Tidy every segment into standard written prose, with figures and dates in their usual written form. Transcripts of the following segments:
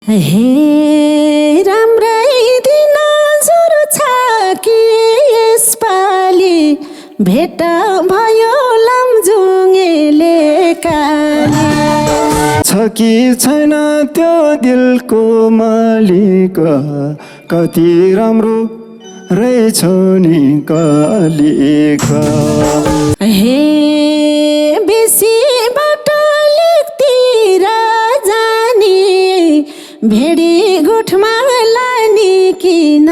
हे राम्रै दिन जुर छ कि यसपालि भेट भयो लमजुङेले काली छ कि छैन त्यो दिलको मालिक कति राम्रो रहेछ नि कालिका हे बेसीबाट लेकतिर जाने भेडी गुठमा लाने किन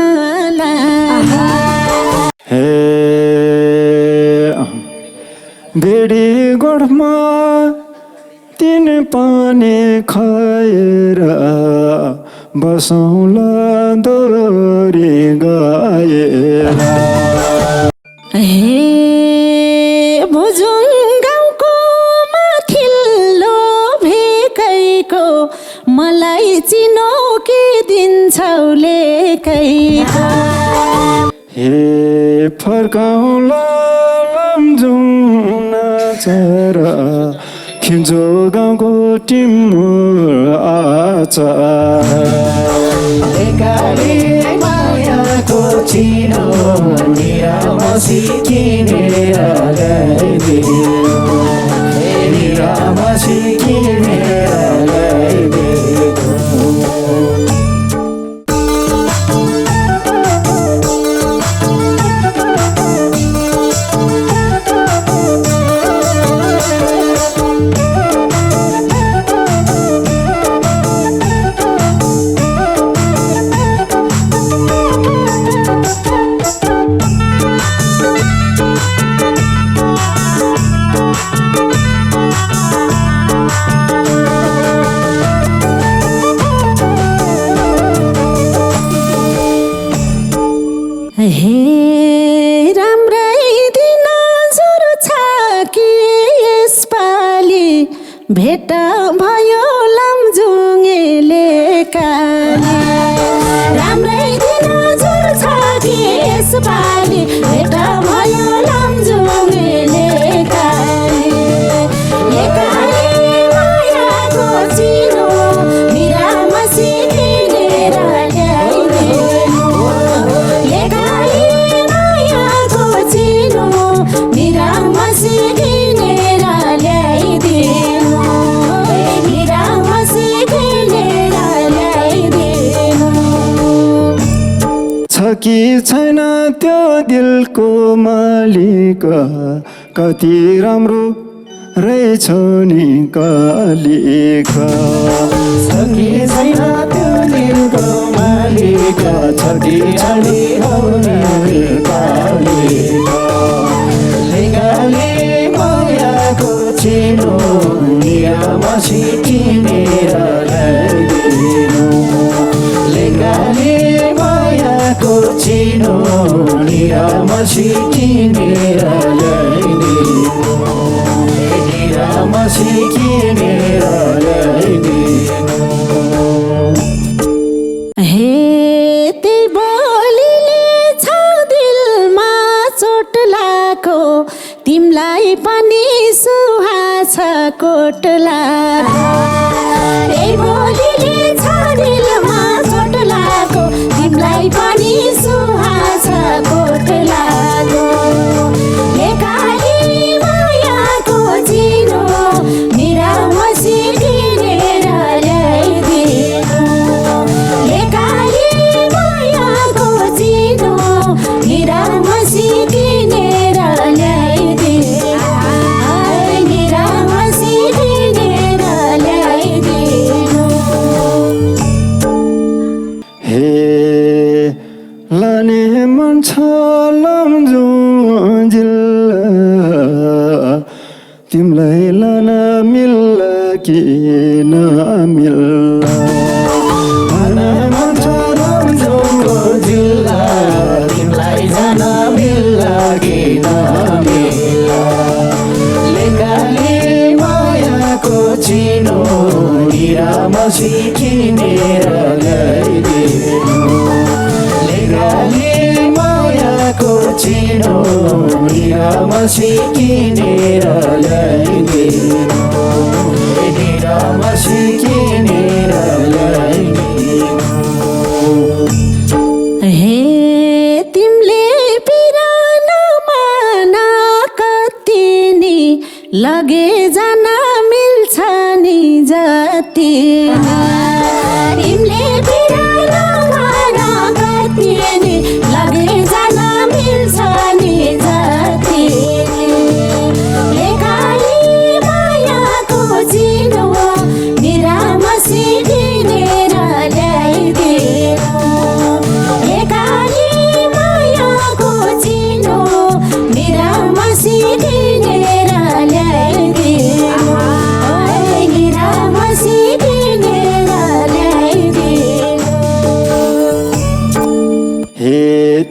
लाने हे भेडी गोठमा तिन पानी खाएर बसौँला दोरी गाएर हे भुजुङ गाउँको माथिल्लो भेकैको मलाई चिनो कि दिन्छौ लेकैको हे फर्काउँला लमजुङ नाचेर खिन्चो गाउँको टिमुर आचार एकाले मायाको चिनो निरामसी किनेर ल्याइदियो निरामसी किनेर ल्याइदियो हे राम्रै दिन जुर छ कि यसपालि भेट भयो लमजुङेले काली राम्रै दिन जुर छ कि यसपालि भेट भयो लमजुङेले काली एकाले मायाको चिनो निरामसी किनेर ल्याइदिनु एकाले मायाको चिनो निरामसी किनेर ल्याइदिनु निरामसी किनेर ल्याइदिनु छ कि छैन त्यो दिलको मालिक कति राम्रो रहेछ नि कालिका छ कि छैन त्यो दिलको मालिक छ कि छाडी आउने कालिका लेकाले मायाको चिनो निरामसी किनेर ल्याइदिनु लेकाले मायाको चिनो निरामसी किनेर ल्याइदिनु निरामसी किनेर ल्याइदिनु हे त्यही बोलीले छ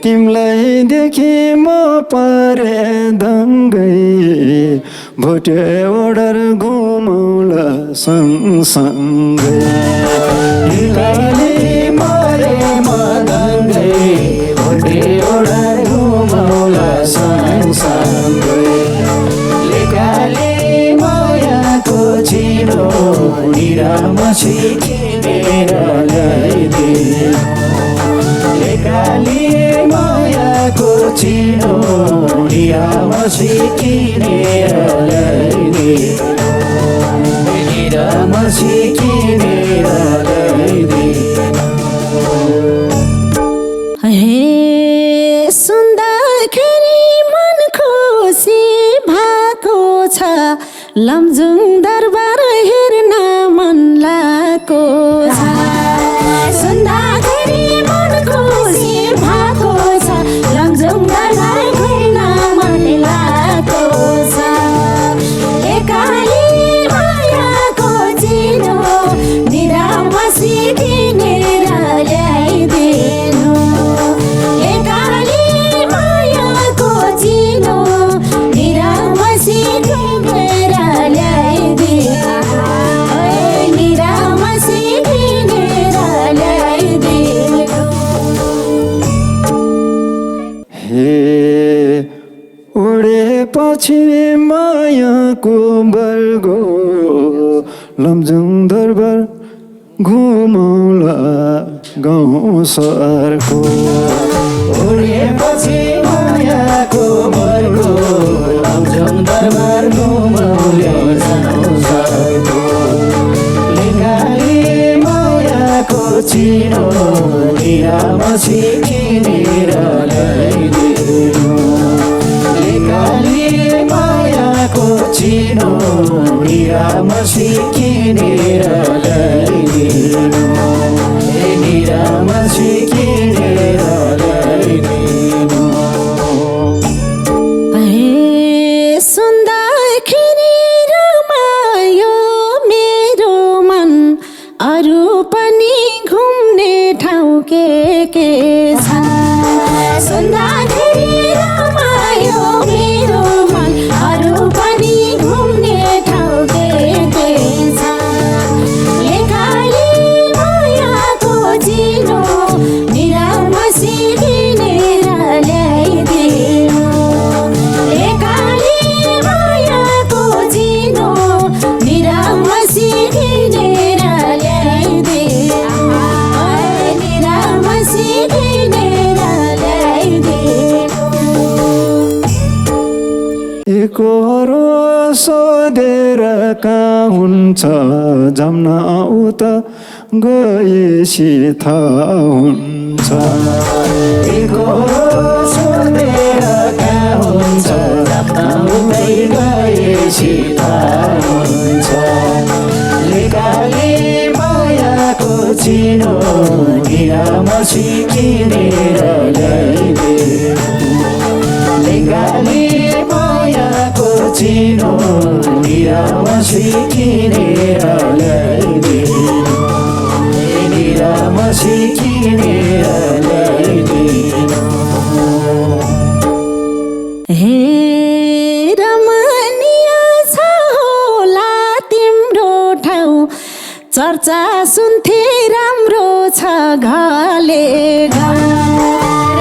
तिमलाई देखि म परे दङ्गै भोटे ओडर घुमौला सँगसँगै तिमीले मरे मदङ्गै भोटे ओडर घुमौला सँगसँगै लेकाले मायाको चिनो निरामसी किनेर ल्याइदिनु लेकाले मायाको चिनो निरामसी किनेर ल्याइदिनु निरामसी किनेर ल्याइदिनु हे सुन्दाखेरि मन खुसी भएको छ लमजुङ दरबार हेर्न मन लागेको छ सुन्दाखेरि मन खुसी भएको छ लमजुङ दरबार हेर्न मन लागेको छ एकाली मायाको चिनो निरामसी किनेर ल्याइदिनु एकाली मायाको चिनो निरामसी किनेर ल्याइदिनु निरामसी किनेर ल्याइदिनु हे ओडेपछि मायाको बर्गो लमजुङ दरबार घुमौला गाउँ सरको ओडेपछि मायाको बर्गो लमजुङ दरबार घुमौला सरको लेकाले मायाको चिनो निरामसी किनेर ल्याइदिनु लेकाले मायाको चिनो निरामसी किनेर ल्याइदिनु निरामसी किनेर ल्याइदिनु हे सुन्दाखेरि रमायो मेरो मन अरू पनि घुम्ने ठाउँ के छन् सुन्दाखेरि रमायो मेरो मन अरू पनि घुम्ने ठाउँ के छन् लेकाली मायाको चिनो निरामसी किनेर ल्याइदिनु लेकाली मायाको चिनो निरामसी किनेर ल्याइदिनु निरामसी किनेर ल्याइदिनु एकहोरो सोधेर कहाँ हुन्छ जम्न उता गएपछि थाहा हुन्छ एकहोरो सोधेर कहाँ हुन्छ उतै गएपछि थाहा हुन्छ लेकाले मायाको चिनो निरामसी किनेर ल्याइदिनु लेकाले मायाको चिनो निरामसी किनेर ल्याइदिनु निरामसी किनेर ल्याइदिनु हे रमणीय छ होला तिम्रो ठाउँ चर्चा सुन्थे राम्रो छ घले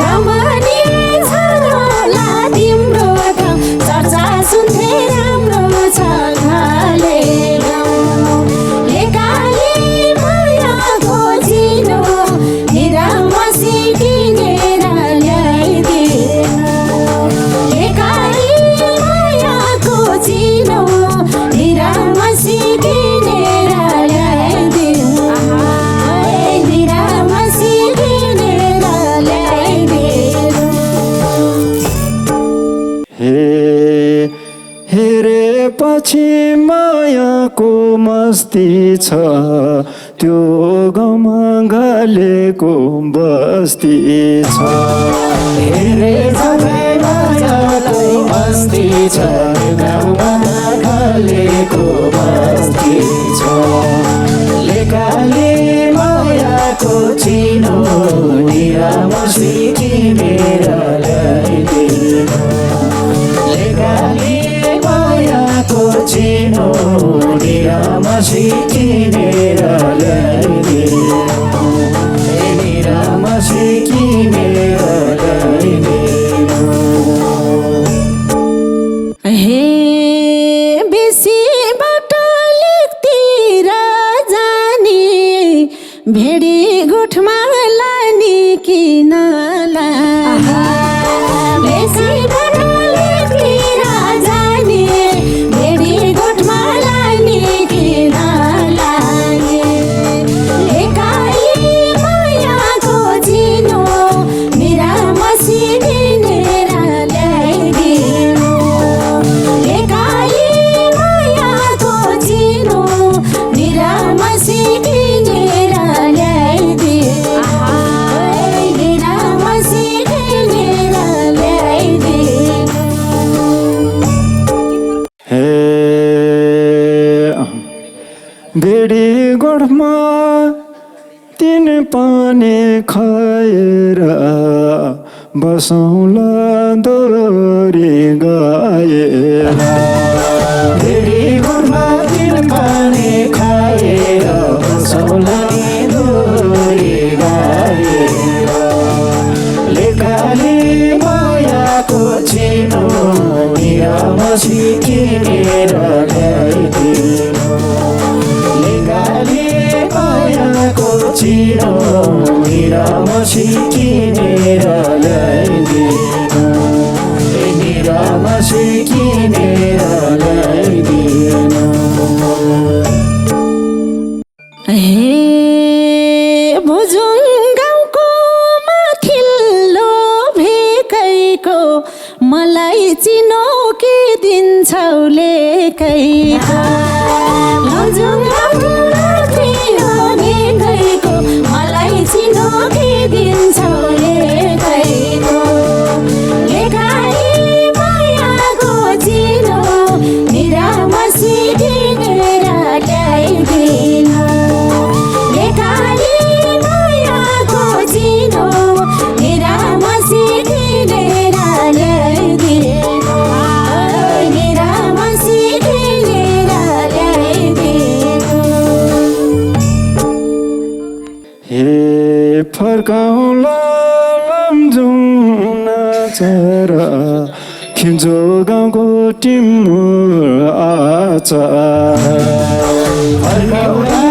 रमणीय छ होला तिम्रो ठाउँ चर्चा सुन्थे राम्रो छ घले लेकाली मायाको चिनो निरामसी किनेर ल्याइदिनु लेकाली मायाको चिनो निरामसी किनेर ल्याइदिनु निरामसी किनेर ल्याइदिनु हेरेपछि मायाको मस्ती छ त्यो गाउँमा घलेको बस्ती छ मायाको मस्ती छ गाउँमा घलेको बस्ती छ लेकाले मायाको चिनो निरामसी किनेर निरामसी किनेर ल्याइदिनु निरामसी किनेर ल्याइदिनु हे बेसीबाट लेकतिर जाने भेडी गोठमा लाने किन लाने बेसीबाट लेकतिर जाने भेडी गोठमा लाने किन लाने एकाई मायाको चिनो निरामसी किनेर ल्याइदिनु एकाई मायाको चिनो निरामसी किनेर ल्याइदिनु निरामसी किनेर ल्याइदिनु हे भेडी गोठमा तिन पानी खाएर बसौँला दोरी गाएर भेडी गोठमा तिन पानी खाएर बसौँला दोरी गाएर लेकाली मायाको चिनो निरामसी किनेर ल्याइदिनु लेकाली मायाको चिनो निरामसी किनेर ल्याइदिनु निरामसी किनेर ल्याइदिनु हे भुजुङ गाउँको माथिल्लो भेकैको मलाई चिनो के दिन्छौ लेकैको भुजुङ गाउँको माथिल्लो भेकैको मलाई चिनो के दिन्छौ लेकैको लेकाई मायाको चिनो निरामसी किनेर ल्याइदिनु लेकाई मायाको चिनो निरामसी किनेर ल्याइदिनु निरामसी किनेर ल्याइदिनु हे फर्काउँला लमजुङ नाचेर खिम्चो गाउँको टिमुर आचार फर्काउला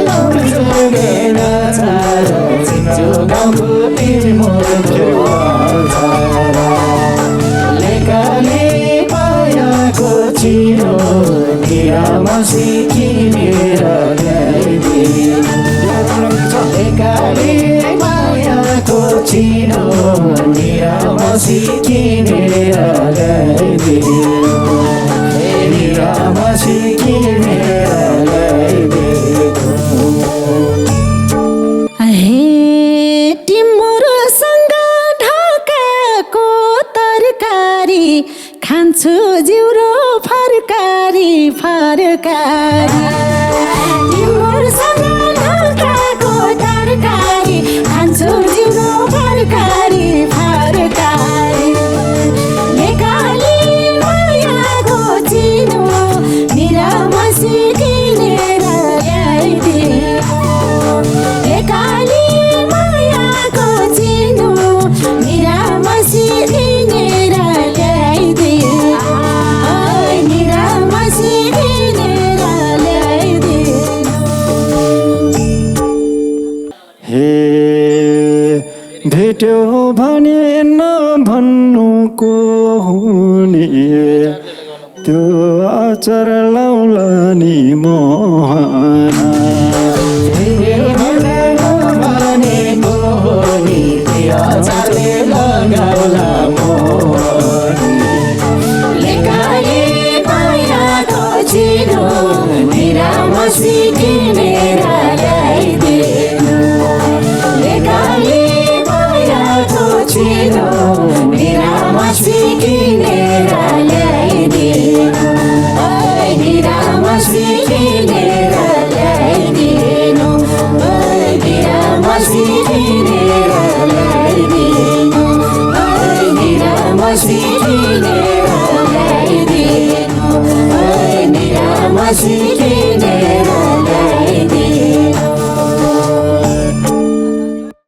लमजुङे नाचार चिन्चो गाउँको तिर्मुरको आचार लेकाली मायाको चिनो निरामसी किनेर ल्याइदिनु लेकाली मायाको चिनो निरामसी किनेर ल्याइदिनु निरामसी किनेर ल्याइदिनु हे टिमुरसँग ढकाको तरकारी खान्छु जिउरो फर्कारी फर्कारी टिमुरसँग ढकाको तरकारी खान्छु जिउरो फर्कारी फर्कारी लेकाली मायाको चिनो निरामसी किनेर ल्याइदिनु लेकाली मायाको चिनो निरामसी किनेर ल्याइदिनु निरामसी किनेर ल्याइदिनु हे भेट्यो भने नभन्नुको हुने त्यो आचार लाउला नि मोहना भनेको हो नि आचारले लगाउला मोहनी लेकाली मायाको चिनो निरामसी किनेर ल्याइदिनु लेकाली मायाको चिनो निरामसी किनेर ल्याइदिनु निरामसी किनेर ल्याइदिनु निरामसी किनेर ल्याइदिनु निरामसी किनेर ल्याइदिनु निरामसी